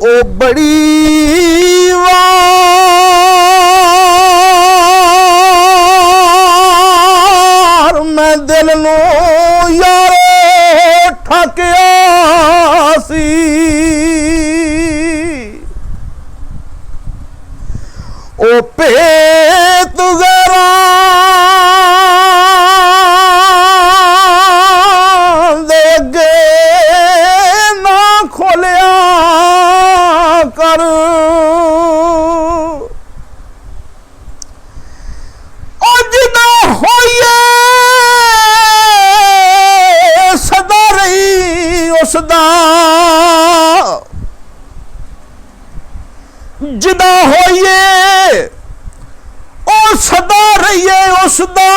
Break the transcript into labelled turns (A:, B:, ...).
A: ओ बड़ी वार मैं दिल नू यारो ठकिया सी ओ भेत गरा दे अगे ना खोलिया कर जिदा होइए सदा रही उसदा जिदा होइए ओ सदा रहिए उसदा